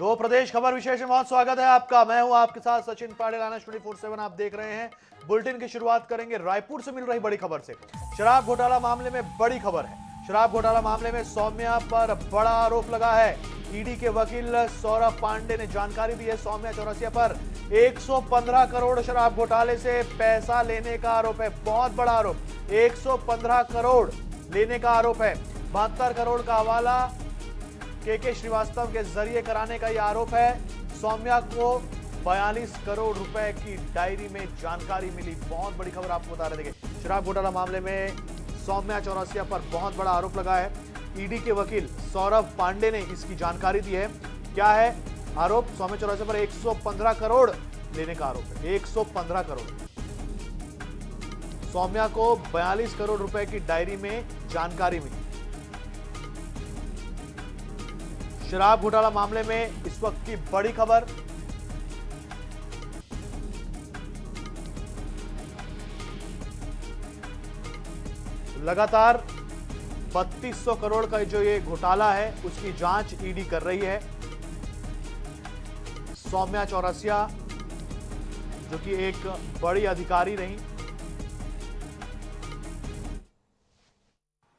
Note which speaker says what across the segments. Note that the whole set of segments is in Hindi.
Speaker 1: दो प्रदेश खबर विशेष में बहुत स्वागत है आपका। मैं हूं आपके साथ सचिन पाटिल। आनंद 24/7 आप देख रहे हैं। बुलेटिन की शुरुआत करेंगे रायपुर से मिल रही बड़ी खबर से। शराब घोटाला मामले में बड़ी खबर है। शराब घोटाला मामले में सौम्या पर बड़ा आरोप लगा है। ईडी के वकील सौरभ पांडे ने जानकारी दी है। सौम्या चौरसिया पर 115 करोड़ शराब घोटाले से पैसा लेने का आरोप है। बहुत बड़ा आरोप, 115 करोड़ लेने का आरोप है। 72 करोड़ का हवाला के श्रीवास्तव के जरिए कराने का यह आरोप है। सौम्या को 42 करोड़ रुपए की डायरी में जानकारी मिली। बहुत बड़ी खबर आपको बता रहे थे। शराब घोटाला मामले में सौम्या चौरसिया पर बहुत बड़ा आरोप लगा है। ईडी के वकील सौरभ पांडे ने इसकी जानकारी दी है। क्या है आरोप? सौम्या चौरसिया पर 115 करोड़ लेने का आरोप है। 115 करोड़। सौम्या को 42 करोड़ रुपए की डायरी में जानकारी मिली। शराब घोटाला मामले में इस वक्त की बड़ी खबर। लगातार 3200 करोड़ का जो ये घोटाला है उसकी जांच ईडी कर रही है। सौम्या चौरसिया जो कि एक बड़ी अधिकारी रही।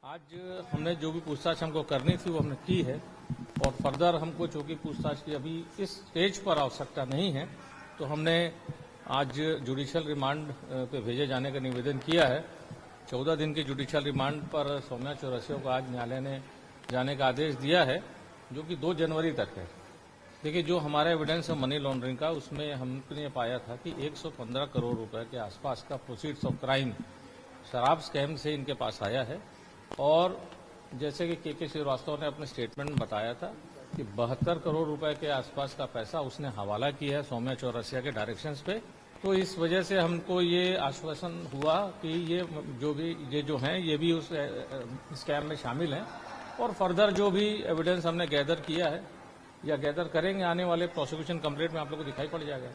Speaker 2: आज हमने जो भी पूछताछ हमको करनी थी वो हमने की है और फर्दर हमको चूंकि पूछताछ की अभी इस स्टेज पर आवश्यकता नहीं है तो हमने आज जुडिशियल रिमांड पे भेजे जाने का निवेदन किया है। 14 दिन की जुडिशियल रिमांड पर सौम्या चौरसिया को आज न्यायालय ने जाने का आदेश दिया है जो कि 2 जनवरी तक है। देखिए, जो हमारा एविडेंस है मनी लॉन्ड्रिंग का उसमें हमने पाया था कि 115 करोड़ रुपए के आसपास का प्रोसीड्स ऑफ क्राइम शराब स्कैम से इनके पास आया है। और जैसे कि के श्रीवास्तव ने अपने स्टेटमेंट में बताया था कि 72 करोड़ रुपए के आसपास का पैसा उसने हवाला किया है सौम्या चौरसिया के डायरेक्शंस पे। तो इस वजह से हमको ये आश्वासन हुआ कि ये जो हैं ये भी उस स्कैम में शामिल हैं और फर्दर जो भी एविडेंस हमने गैदर किया है या गैदर करेंगे आने वाले प्रोसिक्यूशन कंप्लीट में आप लोगों को दिखाई पड़ जाएगा।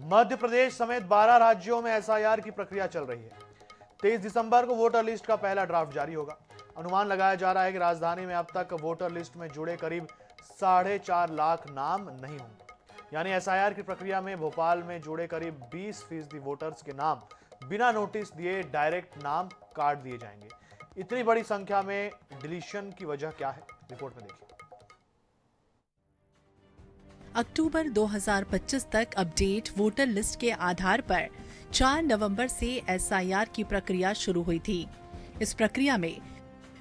Speaker 1: मध्य प्रदेश समेत 12 राज्यों में एसआईआर की प्रक्रिया चल रही है। 23 दिसंबर को वोटर लिस्ट का पहला ड्राफ्ट जारी होगा। अनुमान लगाया जा रहा है कि राजधानी में अब तक वोटर लिस्ट में जुड़े करीब 4.5 लाख नाम नहीं होंगे। यानी एसआईआर की प्रक्रिया में भोपाल में जुड़े करीब 20% वोटर्स के नाम बिना नोटिस दिए डायरेक्ट नाम काट दिए जाएंगे। इतनी बड़ी संख्या में डिलीशन की वजह क्या है, रिपोर्ट में देखिए।
Speaker 3: अक्टूबर 2025 तक अपडेट वोटर लिस्ट के आधार पर 4 नवंबर से एसआईआर की प्रक्रिया शुरू हुई थी। इस प्रक्रिया में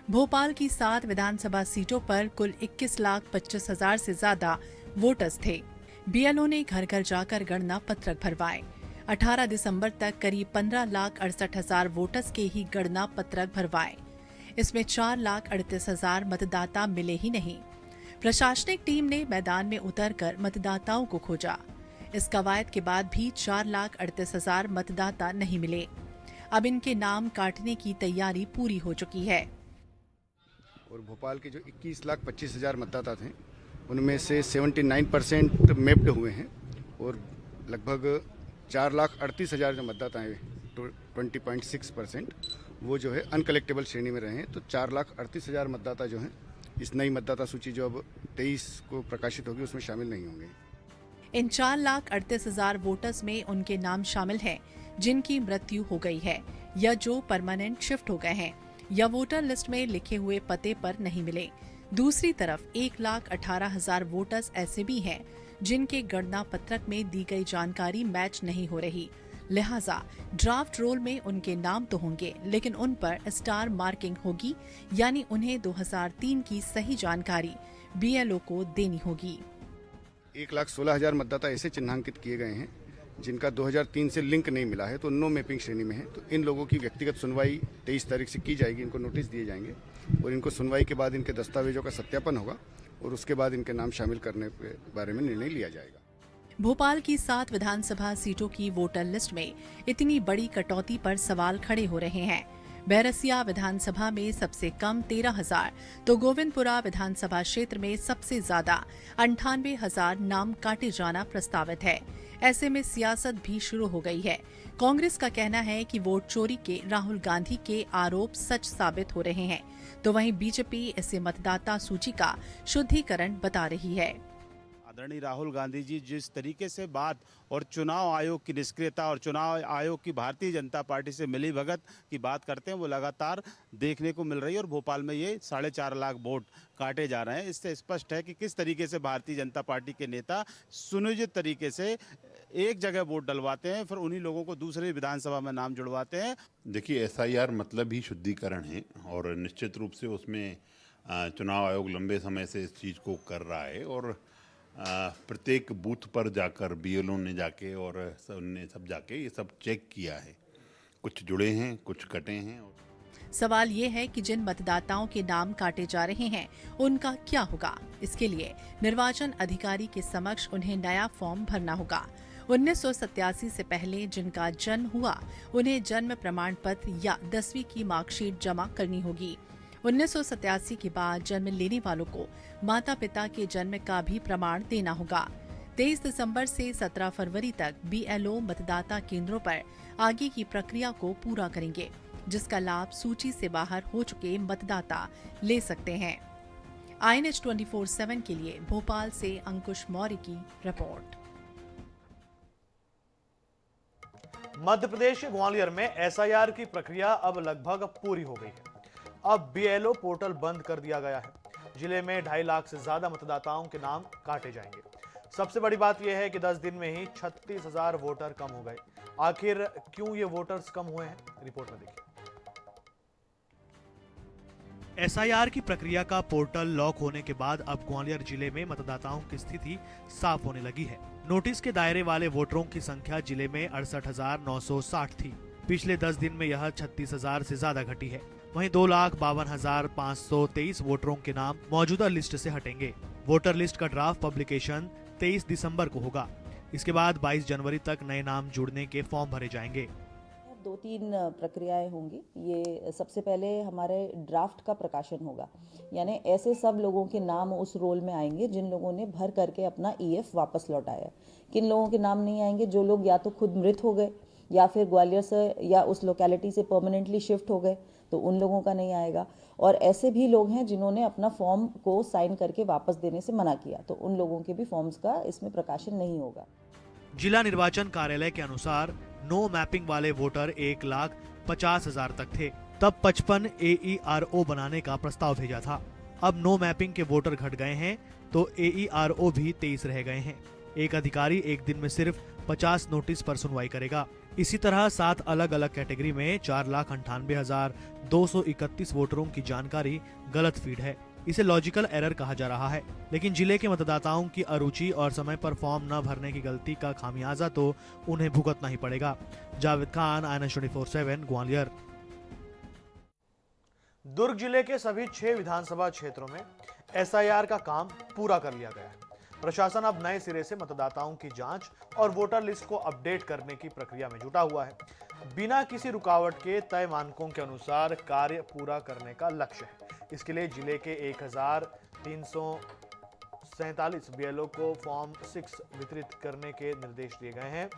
Speaker 3: भोपाल की 7 विधानसभा सीटों पर कुल 21,25,000 से ज्यादा वोटर्स थे। बीएलओ ने घर घर जाकर गणना पत्रक भरवाए। 18 दिसंबर तक करीब 15,68,000 वोटर्स के ही गणना पत्रक भरवाए। इसमें 4,38,000 मतदाता मिले ही नहीं। प्रशासनिक टीम ने मैदान में उतरकर मतदाताओं को खोजा। इस कवायद के बाद भी 4,38,000 मतदाता नहीं मिले। अब इनके नाम काटने की तैयारी पूरी हो चुकी है।
Speaker 4: और भोपाल के जो 21,25,000 मतदाता थे उनमें से 79% मैप्ड हुए हैं और लगभग 4,38,000 जो मतदाता हैं 20.6% वो जो है अनकलेक्टेबल श्रेणी में रहे हैं। तो 4,38,000 मतदाता जो हैं इस नई मतदाता सूची जो अब 23 को प्रकाशित होगी उसमें शामिल नहीं होंगे।
Speaker 3: इन 4,38,000 वोटर्स में उनके नाम शामिल हैं जिनकी मृत्यु हो गई है या जो परमानेंट शिफ्ट हो गए हैं या वोटर लिस्ट में लिखे हुए पते पर नहीं मिले। दूसरी तरफ 1,18,000 वोटर्स ऐसे भी हैं जिनके गणना पत्रक में दी गई जानकारी मैच नहीं हो रही। लिहाजा ड्राफ्ट रोल में उनके नाम तो होंगे लेकिन उन पर स्टार मार्किंग होगी, यानी उन्हें 2003 की सही जानकारी बीएलओ को देनी होगी।
Speaker 4: 1,16,000 मतदाता ऐसे चिन्हांकित किए गए हैं जिनका 2003 से लिंक नहीं मिला है, तो नो मैपिंग श्रेणी में है। तो इन लोगों की व्यक्तिगत सुनवाई 23 तारीख से की जाएगी। इनको नोटिस दिए जाएंगे और इनको सुनवाई के बाद इनके दस्तावेजों का सत्यापन होगा और उसके बाद इनके नाम शामिल करने के बारे में निर्णय लिया जाएगा।
Speaker 3: भोपाल की 7 विधानसभा सीटों की वोटर लिस्ट में इतनी बड़ी कटौती पर सवाल खड़े हो रहे हैं। बैरसिया विधानसभा में सबसे कम 13,000 तो गोविंदपुरा विधानसभा क्षेत्र में सबसे ज्यादा 98,000 नाम काटे जाना प्रस्तावित है। ऐसे में सियासत भी शुरू हो गई है। कांग्रेस का कहना है कि वोट चोरी के राहुल गांधी के आरोप सच साबित हो रहे हैं, तो वहीं बीजेपी इसे मतदाता सूची का शुद्धिकरण बता रही है।
Speaker 5: आदरणीय राहुल गांधी जी जिस तरीके से बात और चुनाव आयोग की निष्क्रियता और चुनाव आयोग की भारतीय जनता पार्टी से मिलीभगत की बात करते हैं, वो लगातार देखने को मिल रही है। और भोपाल में ये 4.5 लाख वोट काटे जा रहे हैं। इससे स्पष्ट है कि किस तरीके से भारतीय जनता पार्टी के नेता सुनियोजित तरीके से एक जगह वोट डलवाते हैं, फिर उन्हीं लोगों को दूसरे विधानसभा में नाम जुड़वाते हैं।
Speaker 6: देखिए, एसआईआर मतलब ही शुद्धिकरण है और निश्चित रूप से उसमें चुनाव आयोग लंबे समय से इस चीज़ को कर रहा है और प्रत्येक बूथ पर जाकर बीएलओ ने जाके और उनने सब जाके ये सब चेक किया है। कुछ जुड़े हैं, कुछ कटे हैं।
Speaker 3: सवाल ये है कि जिन मतदाताओं के नाम काटे जा रहे हैं उनका क्या होगा। इसके लिए निर्वाचन अधिकारी के समक्ष उन्हें नया फॉर्म भरना होगा। 1987 से पहले जिनका जन्म हुआ उन्हें जन्म प्रमाण पत्र या 10वीं की मार्कशीट जमा करनी होगी। 1987 के बाद जन्म लेने वालों को माता पिता के जन्म का भी प्रमाण देना होगा। 23 दिसंबर से 17 फरवरी तक बीएलओ मतदाता केंद्रों पर आगे की प्रक्रिया को पूरा करेंगे, जिसका लाभ सूची से बाहर हो चुके मतदाता ले सकते हैं। INH 24/7 के लिए भोपाल से अंकुश मौर्य की रिपोर्ट।
Speaker 1: मध्य प्रदेश के ग्वालियर में एसआईआर की प्रक्रिया अब लगभग पूरी हो गई है। अब बीएलओ पोर्टल बंद कर दिया गया है। जिले में 2.5 लाख से ज्यादा मतदाताओं के नाम काटे जाएंगे। सबसे बड़ी बात यह है कि 10 दिन में ही 36,000 वोटर कम हो गए। आखिर क्यों ये वोटर्स कम हुए हैं, रिपोर्ट में देखिए। एसआईआर की प्रक्रिया का पोर्टल लॉक होने के बाद अब ग्वालियर जिले में मतदाताओं की स्थिति साफ होने लगी है। नोटिस के दायरे वाले वोटरों की संख्या जिले में 68,960 थी। पिछले 10 दिन में यह 36,000 से ज्यादा घटी है। वहीं 2,52,523 वोटरों के नाम मौजूदा लिस्ट से हटेंगे। वोटर लिस्ट का ड्राफ्ट पब्लिकेशन 23 दिसंबर को होगा। इसके बाद 22 जनवरी तक नए नाम जुड़ने के फॉर्म भरे जाएंगे।
Speaker 7: 2-3 प्रक्रियाएं होंगी। ये सबसे पहले हमारे ड्राफ्ट का प्रकाशन होगा, यानी ऐसे सब लोगों के नाम उस रोल में आएंगे जिन लोगों ने भर करके अपना ईएफ वापस लौटाया। किन लोगों के नाम नहीं आएंगे? जो लोग या तो खुद मृत हो गए या फिर ग्वालियर से या उस लोकेलिटी से परमानेंटली शिफ्ट हो गए, तो उन लोगों का नहीं आएगा। और ऐसे भी लोग हैं जिन्होंने अपना फॉर्म को साइन करके वापस देने से मना किया, तो उन लोगों के भी फॉर्म्स का इसमें प्रकाशन नहीं होगा।
Speaker 1: जिला निर्वाचन कार्यालय के अनुसार नो मैपिंग वाले वोटर 1,50,000 तक थे। तब 55 AERO बनाने का प्रस्ताव भेजा था। अब नो मैपिंग के वोटर घट गए हैं तो AERO भी 23 रह गए हैं। एक अधिकारी एक दिन में सिर्फ 50 नोटिस पर सुनवाई करेगा। इसी तरह 7 अलग अलग कैटेगरी में 4,98,231 वोटरों की जानकारी गलत फीड है। इसे लॉजिकल एरर कहा जा रहा है। लेकिन जिले के मतदाताओं की अरुचि और समय पर फॉर्म न भरने की गलती का खामियाजा तो उन्हें भुगतना ही पड़ेगा। जावेद खान, INH 24/7, ग्वालियर। दुर्ग जिले के सभी 6 विधानसभा क्षेत्रों में एसआईआर का काम पूरा कर लिया गया है। प्रशासन अब नए सिरे से मतदाताओं की जांच और वोटर लिस्ट को अपडेट करने की प्रक्रिया में जुटा हुआ है। बिना किसी रुकावट के तय मानकों के अनुसार कार्य पूरा करने का लक्ष्य है। इसके लिए जिले के 1,347 बीएलओ को फॉर्म 6 वितरित करने के निर्देश दिए गए हैं।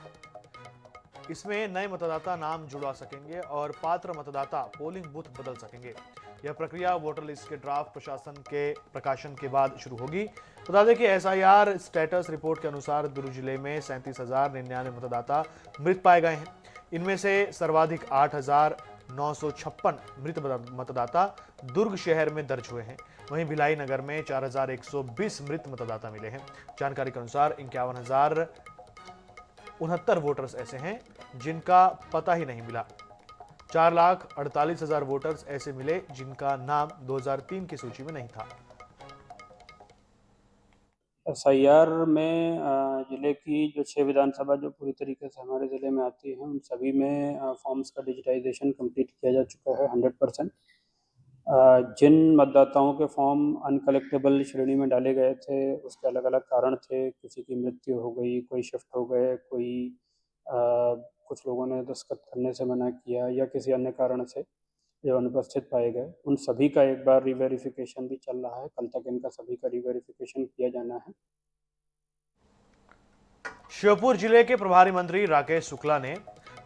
Speaker 1: इसमें नए मतदाता नाम जुड़वा सकेंगे और पात्र मतदाता पोलिंग बूथ बदल सकेंगे। यह प्रक्रिया वोटर लिस्ट के ड्राफ्ट प्रशासन के प्रकाशन के बाद शुरू होगी। बता दें कि एसआईआर स्टेटस रिपोर्ट के अनुसार दुर्ग जिले में 37,099 मतदाता मृत पाए गए हैं। इनमें से सर्वाधिक 8,956 मृत मतदाता दुर्ग शहर में दर्ज हुए हैं। वहीं भिलाई नगर में 4,120 मृत मतदाता मिले हैं। जानकारी के अनुसार 51,069 वोटर्स ऐसे हैं जिनका पता ही नहीं मिला। 4,48,000 वोटर्स ऐसे मिले जिनका नाम 2003 की सूची में नहीं था।
Speaker 8: एसआईआर में ज़िले की जो 6 विधानसभा जो पूरी तरीके से हमारे ज़िले में आती हैं, उन सभी में फॉर्म्स का डिजिटाइजेशन कंप्लीट किया जा चुका है 100%। जिन मतदाताओं के फॉर्म अनकलेक्टेबल श्रेणी में डाले गए थे, उसके अलग अलग कारण थे। किसी की मृत्यु हो गई, कोई शिफ्ट हो गए, कुछ लोगों ने दस्तखत करने से मना किया या किसी अन्य कारण से, जो अनुपस्थित पाए गए उन सभी का एक बार रीवेरिफिकेशन भी चल रहा है। कल तक इनका सभी का रीवेरिफिकेशन किया जाना है।
Speaker 1: श्योपुर जिले के प्रभारी मंत्री राकेश शुक्ला ने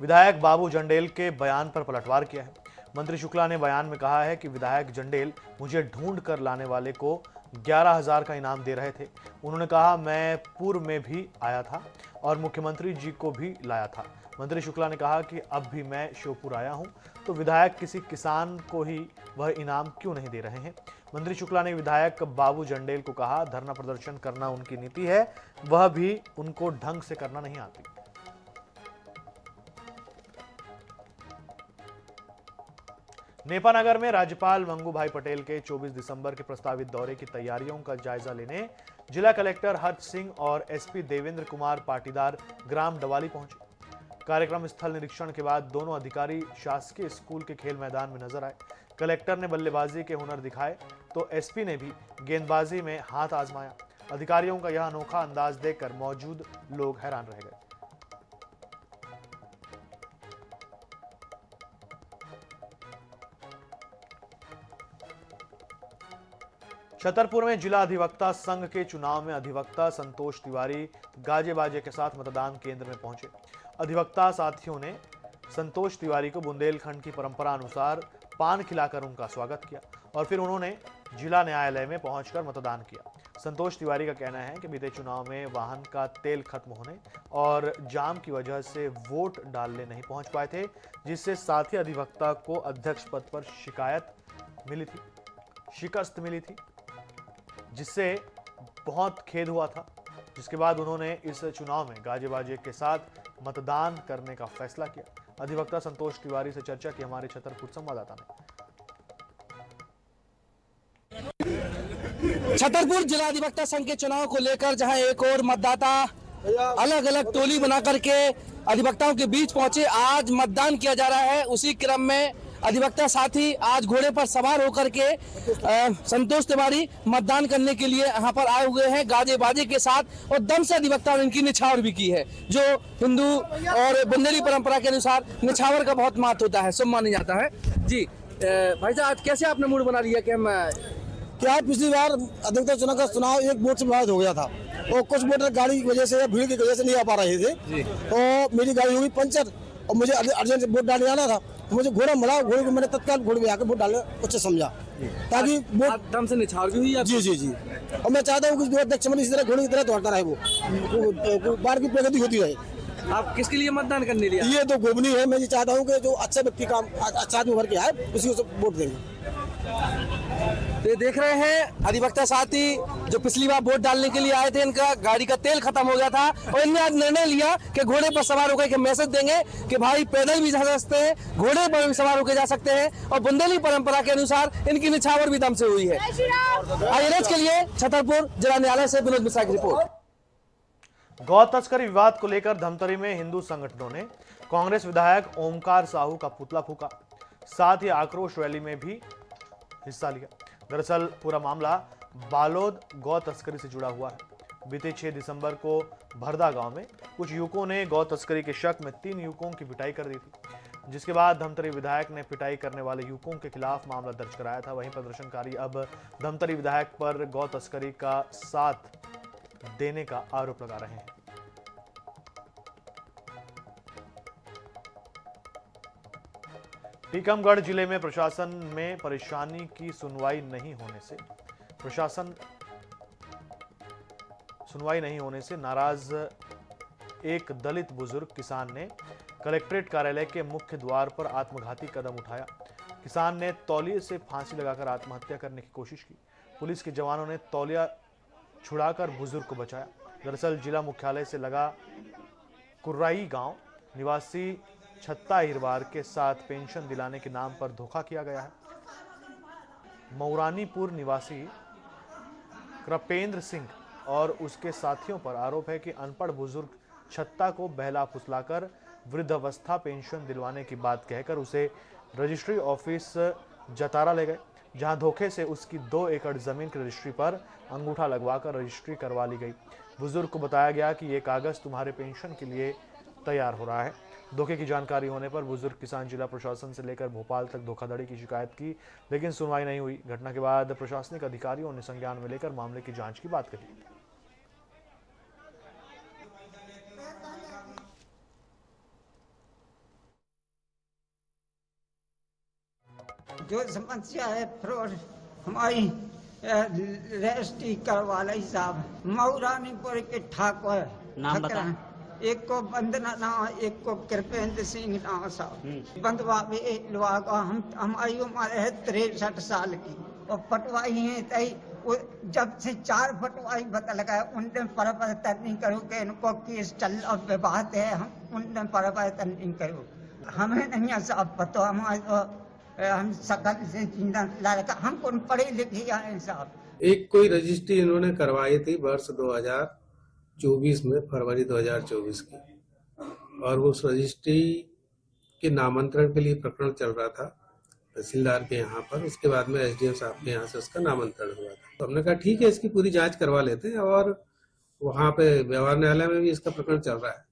Speaker 1: विधायक बाबू जंडेल के बयान पर पलटवार किया है। मंत्री शुक्ला ने बयान में कहा है कि विधायक जंडेल मुझे ढूंढ कर लाने वाले को 11,000 का इनाम दे रहे थे। उन्होंने कहा मैं पूर्व में भी आया था और मुख्यमंत्री जी को भी लाया था। मंत्री शुक्ला ने कहा कि अब भी मैं श्योपुर आया हूं तो विधायक किसी किसान को ही वह इनाम क्यों नहीं दे रहे हैं। मंत्री शुक्ला ने विधायक बाबू जंडेल को कहा धरना प्रदर्शन करना उनकी नीति है, वह भी उनको ढंग से करना नहीं आती। नेपानगर में राज्यपाल मंगू भाई पटेल के 24 दिसंबर के प्रस्तावित दौरे की तैयारियों का जायजा लेने जिला कलेक्टर हर्ष सिंह और एसपी देवेंद्र कुमार पाटीदार ग्राम डवाली पहुंचे। कार्यक्रम स्थल निरीक्षण के बाद दोनों अधिकारी शासकीय स्कूल के खेल मैदान में नजर आए। कलेक्टर ने बल्लेबाजी के हुनर दिखाए तो एसपी ने भी गेंदबाजी में हाथ आजमाया। अधिकारियों का यह अनोखा अंदाज देखकर मौजूद लोग हैरान रह गए। छतरपुर में जिला अधिवक्ता संघ के चुनाव में अधिवक्ता संतोष तिवारी गाजे बाजे के साथ मतदान केंद्र में पहुंचे। अधिवक्ता साथियों ने संतोष तिवारी को बुंदेलखंड की परंपरा अनुसार पान खिलाकर उनका स्वागत किया और फिर उन्होंने जिला न्यायालय में पहुंचकर मतदान किया। संतोष तिवारी का कहना है कि बीते चुनाव में वाहन का तेल खत्म होने और जाम की वजह से वोट डालने नहीं पहुंच पाए थे, जिससे साथी अधिवक्ता को अध्यक्ष पद पर शिकस्त मिली थी, जिससे बहुत खेद हुआ था। जिसके बाद उन्होंने इस चुनाव में गाजे बाजे के साथ मतदान करने का फैसला किया। अधिवक्ता संतोष तिवारी से चर्चा की हमारे छतरपुर संवाददाता ने।
Speaker 9: छतरपुर जिला अधिवक्ता संघ के चुनाव को लेकर जहां एक और मतदाता अलग अलग टोली बना करके अधिवक्ताओं के बीच पहुंचे, आज मतदान किया जा रहा है। उसी क्रम में अधिवक्ता साथी आज घोड़े पर सवार होकर के संतोष तिवारी मतदान करने के लिए यहाँ पर आए हुए हैं गाजे बाजे के साथ, और दम से अधिवक्ता ने इनकी निछावर भी की है। जो हिंदू और बुंदेली परंपरा के अनुसार निछावर का बहुत महत्व होता है, शुभ माना जाता है। जी भाई साहब, आज कैसे आपने मूड बना लिया कि हम
Speaker 10: क्या पिछली बार अधिवक्ता चुनाव का चुनाव एक वोट से विवाद हो गया था और कुछ वोटर गाड़ी की वजह से या भीड़ की वजह से नहीं आ पा रहे थे, तो मेरी गाड़ी हो गई पंचर और मुझे अर्जेंट वोट डालने आना था। मुझे घोड़ा मिला, घोड़े को मैंने तत्काल घोड़े में आकर वोट डालने कुछ समझा ताकि वोट
Speaker 9: दम से निछावर भी हुई।
Speaker 10: जी। और मैं चाहता हूँ कि जो अध्यक्ष इस तरह घोड़े की तरह दौड़ता रहे, वो बार की प्रगति होती रहे।
Speaker 9: आप किसके लिए मतदान करने लिए?
Speaker 10: ये तो गोपनीय है। मैं ये चाहता हूँ कि जो अच्छा व्यक्ति काम अच्छा आदमी भर के आए उसी को वोट देंगे।
Speaker 9: तो देख रहे हैं अधिवक्ता साथी जो पिछली बार वोट डालने के लिए आए थे, इनका गाड़ी का तेल खत्म हो गया था और इन्होंने आज निर्णय लिया कि घोड़े पर सवार होकर के मैसेज देंगे कि भाई पैदल भी जा सकते हैं, घोड़े पर भी सवार होकर जा सकते हैं। और बुंदेली परंपरा के अनुसार इनकी निछावर भी दम से हुई है। INH के लिए छतरपुर जिला न्यायालय से विनोद मिश्रा की रिपोर्ट।
Speaker 1: गौ तस्करी विवाद को लेकर धमतरी में हिंदू संगठनों ने कांग्रेस विधायक ओमकार साहू का पुतला फूका, साथ ही आक्रोश रैली में भी हिस्सा लिया। दरअसल पूरा मामला बालोद गौ तस्करी से जुड़ा हुआ है। बीते 6 दिसंबर को भरदा गांव में कुछ युवकों ने गौ तस्करी के शक में 3 युवकों की पिटाई कर दी थी, जिसके बाद धमतरी विधायक ने पिटाई करने वाले युवकों के खिलाफ मामला दर्ज कराया था। वहीं प्रदर्शनकारी अब धमतरी विधायक पर गौ तस्करी का साथ देने का आरोप लगा रहे हैं। टीकमगढ़ जिले में प्रशासन में परेशानी की सुनवाई नहीं होने से नाराज एक दलित बुजुर्ग किसान ने कलेक्ट्रेट कार्यालय के मुख्य द्वार पर आत्मघाती कदम उठाया। किसान ने तौलिए से फांसी लगाकर आत्महत्या करने की कोशिश की। पुलिस के जवानों ने तौलिया छुड़ाकर बुजुर्ग को बचाया। दरअसल जिला मुख्यालय से लगा कुर्राई गांव निवासी छत्ता हिरवार के साथ पेंशन दिलाने के नाम पर धोखा किया गया है। मौरानीपुर निवासी कृपेंद्र सिंह और उसके साथियों पर आरोप है कि अनपढ़ बुजुर्ग छत्ता को बहला फुसलाकर वृद्धावस्था पेंशन दिलवाने की बात कहकर उसे रजिस्ट्री ऑफिस जतारा ले गए, जहां धोखे से उसकी 2 एकड़ जमीन की रजिस्ट्री पर अंगूठा लगवाकर रजिस्ट्री करवा ली गई। बुजुर्ग को बताया गया कि ये कागज तुम्हारे पेंशन के लिए तैयार हो रहा है। धोखे की जानकारी होने पर बुजुर्ग किसान जिला प्रशासन से लेकर भोपाल तक धोखाधड़ी की शिकायत की, लेकिन सुनवाई नहीं हुई। घटना के बाद प्रशासनिक अधिकारियों ने संज्ञान में लेकर मामले की जांच की बात कही।
Speaker 11: जो समस्या है फ्रॉड हमारी रजिस्ट्री करवा ली साहब। मऊरानीपुर के ठाकुर
Speaker 12: नाम बता।
Speaker 11: एक को बंदना नाम, एक को कृपेंद्र सिंह नाम साहब। बंधवा हमारी उम्र है 63 साल की और पटवाई है तई जब से 4 फटवाई बता लगा उनने परिवर्तन नहीं करो के इनको केस चल विवाद है, हम उनने परिवर्तन नहीं करो। हमें नहीं साहब पता, हमारे हम सकल से जीना लड़का, हम कौन पढ़े लिखे आए साहब।
Speaker 13: एक कोई रजिस्ट्री इन्होंने करवाई थी वर्ष 2024 में, फरवरी 2024 की, और उस रजिस्ट्री के नामांतरण के लिए प्रकरण चल रहा था तहसीलदार के यहाँ पर। उसके बाद में एसडीएम साहब के यहाँ से उसका नामांतरण हुआ था। तो हमने कहा ठीक है, इसकी पूरी जांच करवा लेते हैं, और वहाँ पे व्यवहार न्यायालय में भी इसका प्रकरण चल रहा है,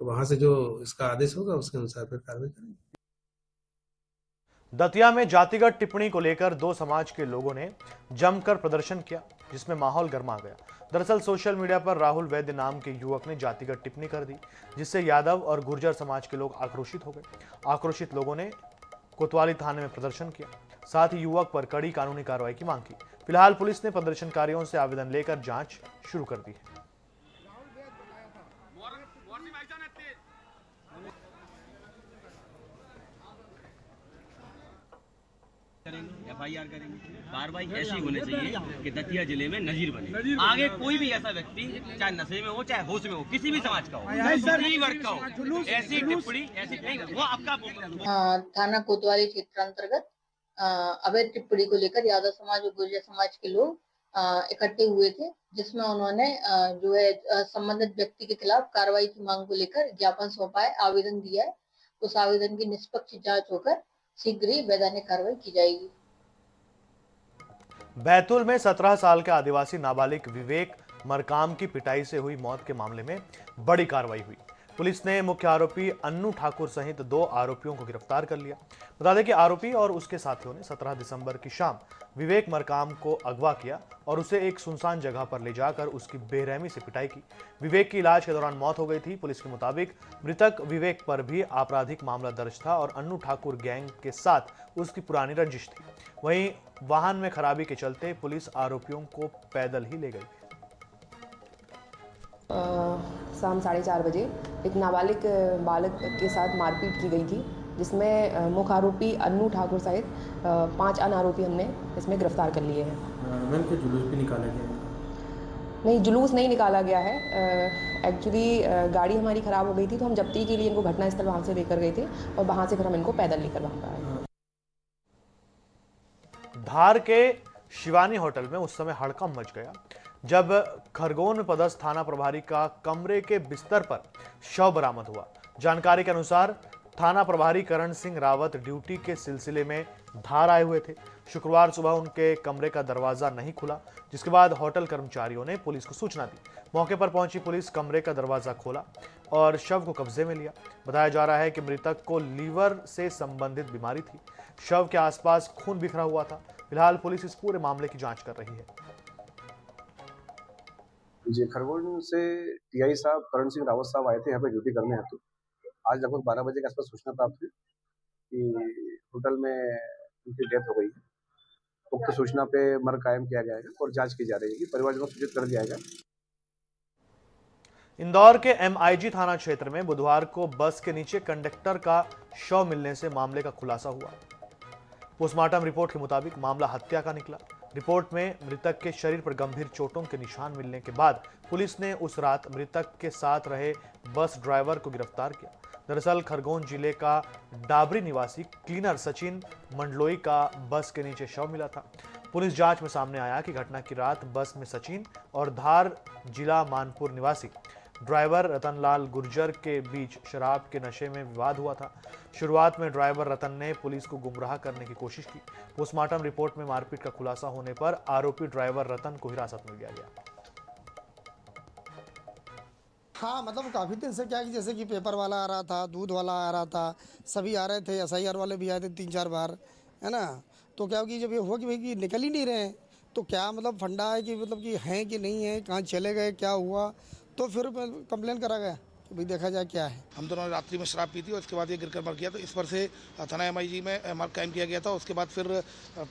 Speaker 13: तो वहाँ से जो इसका आदेश होगा उसके अनुसार फिर कार्रवाई करेंगे।
Speaker 1: दतिया में जातिगत टिप्पणी को लेकर 2 समाज के लोगों ने जमकर प्रदर्शन किया, जिसमें माहौल गर्मा गया। दरअसल सोशल मीडिया पर राहुल वैद्य नाम के युवक ने जातिगत टिप्पणी कर दी, जिससे यादव और गुर्जर समाज के लोग आक्रोशित हो गए। आक्रोशित लोगों ने कोतवाली थाने में प्रदर्शन किया, साथ ही युवक पर कड़ी कानूनी कार्रवाई की मांग की। फिलहाल पुलिस ने प्रदर्शनकारियों से आवेदन लेकर जांच शुरू कर दी है।
Speaker 12: FIR करेंगे। कार्रवाई ऐसी होनी चाहिए कि दतिया जिले में नजीर बने। आगे कोई भी ऐसा व्यक्ति चाहे नशे में हो चाहे होश में हो, किसी भी समाज का हो, किसी वर्ग का हो, ऐसी टिप्पणी ऐसी नहीं, वो आपका
Speaker 14: थाना कोतवाली क्षेत्र अंतर्गत अवैध टिप्पणी को लेकर यादव समाज और गुर्जर समाज के लोग इकट्ठे हुए थे, जिसमें उन्होंने जो है संबंधित व्यक्ति के खिलाफ कार्रवाई की मांग को लेकर ज्ञापन सौंपा है, आवेदन दिया है। उस आवेदन की निष्पक्ष जांच होकर शीघ्र ही वैधानिक कार्रवाई की जाएगी।
Speaker 1: बैतूल में 17 साल के आदिवासी नाबालिग विवेक मरकाम की पिटाई से हुई मौत के मामले में बड़ी कार्रवाई हुई। पुलिस ने मुख्य आरोपी अन्नू ठाकुर सहित 2 आरोपियों को गिरफ्तार कर लिया। बता दें कि आरोपी और उसके साथियों ने 17 दिसंबर की शाम विवेक मरकाम को अगवा किया और उसे एक सुनसान जगह पर ले जाकर उसकी बेरहमी से पिटाई की। विवेक की इलाज के दौरान मौत हो गई थी। पुलिस के मुताबिक मृतक विवेक पर भी आपराधिक मामला दर्ज था और अन्नू ठाकुर गैंग के साथ उसकी पुरानी रंजिश थी। वहीं वाहन में खराबी के चलते पुलिस आरोपियों को पैदल ही ले गई।
Speaker 15: शाम 4:30 बजे एक नाबालिग बालक के साथ मारपीट की गई थी, जिसमें मुख्य आरोपी अन्नू ठाकुर सहित 5 अन्य आरोपी हमने इसमें गिरफ्तार कर लिए हैं।
Speaker 13: मैम को जुलूस भी निकाला गया?
Speaker 15: नहीं, जुलूस नहीं निकाला गया है। एक्चुअली गाड़ी हमारी ख़राब हो गई थी, तो हम जब्ती के लिए इनको घटनास्थल वहाँ से लेकर गए थे और वहाँ से फिर हम इनको पैदल लेकर वहाँ पर आए।
Speaker 1: धार के शिवानी होटल में उस समय हड़कंप मच गया जब खरगोन में पदस्थ थाना प्रभारी का कमरे के बिस्तर पर शव बरामद हुआ। जानकारी के अनुसार थाना प्रभारी करण सिंह रावत ड्यूटी के सिलसिले में धार आए हुए थे। शुक्रवार सुबह उनके कमरे का दरवाजा नहीं खुला, जिसके बाद होटल कर्मचारियों ने पुलिस को सूचना दी। मौके पर पहुंची पुलिस कमरे का दरवाजा खोला और शव को कब्जे में लिया। बताया जा रहा है कि मृतक को लीवर से संबंधित बीमारी थी। शव के आसपास खून बिखरा हुआ था। फिलहाल पुलिस इस पूरे मामले की जांच कर रही है।
Speaker 16: जी, खरगोन से टीआई साहब करण सिंह रावत साहब आए थे यहाँ पे ड्यूटी करने हेतु। आज लगभग 12 बजे के आसपास सूचना प्राप्त हुई कि होटल में उनकी डेथ हो गई है। उक्त सूचना पे मर्ग कायम किया जाएगा और जांच की जा रही है। परिवारजनों को सूचित कर दिया जाएगा।
Speaker 1: इंदौर के एमआईजी थाना क्षेत्र में बुधवार को बस के नीचे कंडक्टर का शव मिलने से मामले का खुलासा हुआ। पोस्टमार्टम रिपोर्ट के मुताबिक मामला हत्या का निकला। रिपोर्ट में मृतक के शरीर पर गंभीर चोटों के निशान मिलने के बाद पुलिस ने उस रात मृतक के साथ रहे बस ड्राइवर को गिरफ्तार किया। दरअसल खरगोन जिले का डाबरी निवासी क्लीनर सचिन मंडलोई का बस के नीचे शव मिला था। पुलिस जांच में सामने आया कि घटना की रात बस में सचिन और धार जिला मानपुर निवासी ड्राइवर रतनलाल गुर्जर के बीच शराब के नशे में विवाद हुआ था। शुरुआत में ड्राइवर रतन ने पुलिस को गुमराह करने की कोशिश की। पोस्टमार्टम रिपोर्ट में मारपीट का खुलासा होने पर आरोपी ड्राइवर रतन को हिरासत में लिया गया।
Speaker 10: हाँ मतलब काफ़ी दिन से क्या कि जैसे कि पेपर वाला आ रहा था, दूध वाला आ रहा था, सभी आ रहे थे, SIR वाले भी आए थे 3-4 बार, है ना। तो क्या कि जब ये हुआ कि भाई कि निकल ही नहीं रहे हैं, तो क्या मतलब फंडा है कि मतलब कि हैं कि नहीं है, कहाँ चले गए, क्या हुआ, तो फिर कंप्लेन करा गया कि भाई देखा जाए क्या है।
Speaker 17: हम दोनों ने रात्रि में शराब पी थी और इसके बाद ये गिरकर मर गया, तो इस पर से थाना MIG में मार्क कायम किया गया था। उसके बाद फिर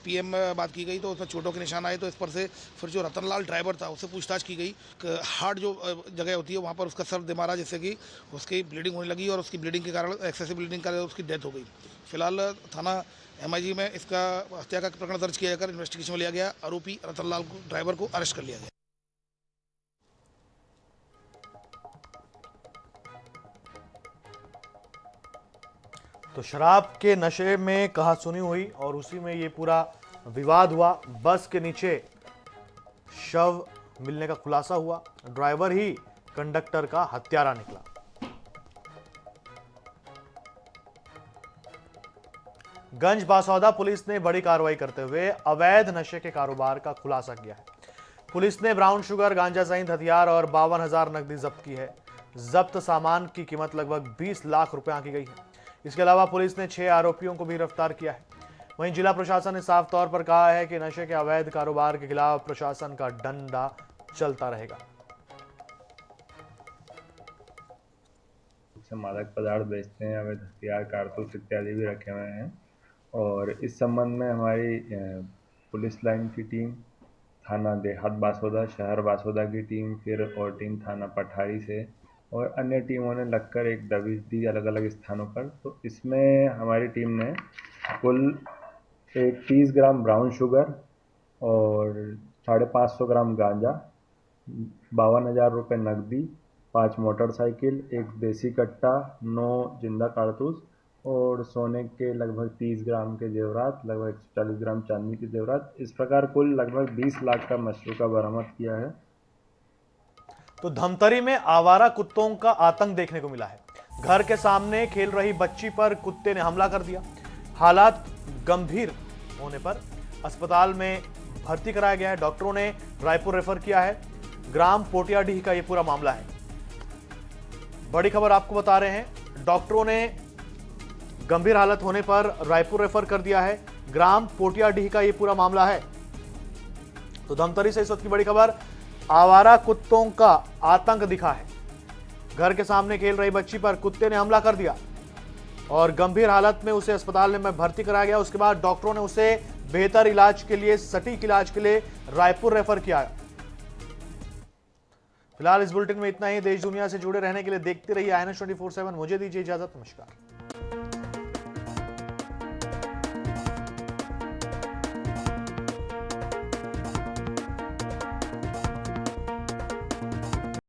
Speaker 17: PM में बात की गई तो उसमें चोटों के निशान आए, तो इस पर से फिर जो रतनलाल ड्राइवर था उससे पूछताछ की गई। हार्ट जो जगह होती है वहाँ पर उसका सर दे मारा, जिससे कि उसकी ब्लीडिंग होने लगी और उसकी ब्लीडिंग के कारण, एक्सेसिव ब्लीडिंग के कारण उसकी डेथ हो गई। फिलहाल थाना MIG में इसका हत्या का प्रकरण दर्ज किया जाकर इन्वेस्टिगेशन में लिया गया। आरोपी रतनलाल ड्राइवर को अरेस्ट कर लिया गया।
Speaker 1: तो शराब के नशे में कहासुनी हुई और उसी में ये पूरा विवाद हुआ। बस के नीचे शव मिलने का खुलासा हुआ। ड्राइवर ही कंडक्टर का हत्यारा निकला। गंज बासौदा पुलिस ने बड़ी कार्रवाई करते हुए अवैध नशे के कारोबार का खुलासा किया है। पुलिस ने ब्राउन शुगर, गांजा सहित हथियार और 52,000 नकदी जब्त की है। जब्त सामान की कीमत लगभग 20 लाख रुपए आंकी गई है। इसके अलावा पुलिस ने 6 आरोपियों को भी गिरफ्तार किया है। वहीं जिला प्रशासन ने साफ तौर पर कहा है कि नशे के अवैध कारोबार के खिलाफ प्रशासन का डंडा चलता रहेगा।
Speaker 18: मादक पदार्थ बेचते हैं, अवैध हथियार, कारतूस इत्यादि भी रखे हुए हैं और इस संबंध में हमारी पुलिस लाइन की टीम, थाना देहात बासौदा, शहर बासौदा की टीम, फिर और टीम थाना पठारी से और अन्य टीमों ने लगकर एक दबिश दी अलग अलग स्थानों पर। तो इसमें हमारी टीम ने कुल 30 ग्राम ब्राउन शुगर और 550 ग्राम गांजा, 52,000 रुपये नकदी, 5 मोटरसाइकिल, 1 देसी कट्टा, 9 जिंदा कारतूस और सोने के लगभग 30 ग्राम के जेवरात, लगभग 140 ग्राम चांदी के जेवरात, इस प्रकार कुल लगभग 20 लाख का मशरूका बरामद किया है।
Speaker 1: तो धमतरी में आवारा कुत्तों का आतंक देखने को मिला है। घर के सामने खेल रही बच्ची पर कुत्ते ने हमला कर दिया। हालात गंभीर होने पर अस्पताल में भर्ती कराया गया है। डॉक्टरों ने रायपुर रेफर किया है। ग्राम पोटियाडीह का यह पूरा मामला है। बड़ी खबर आपको बता रहे हैं, डॉक्टरों ने गंभीर हालत होने पर रायपुर रेफर कर दिया है। ग्राम पोटियाडीह का यह पूरा मामला है। तो धमतरी से इस वक्त की बड़ी खबर, आवारा कुत्तों का आतंक दिखा है। घर के सामने खेल रही बच्ची पर कुत्ते ने हमला कर दिया और गंभीर हालत में उसे अस्पताल में भर्ती कराया गया। उसके बाद डॉक्टरों ने उसे बेहतर इलाज के लिए, सटीक इलाज के लिए रायपुर रेफर किया। फिलहाल इस बुलेटिन में इतना ही। देश दुनिया से जुड़े रहने के लिए देखते रहिए INS 24/7। मुझे दीजिए इजाजत। नमस्कार।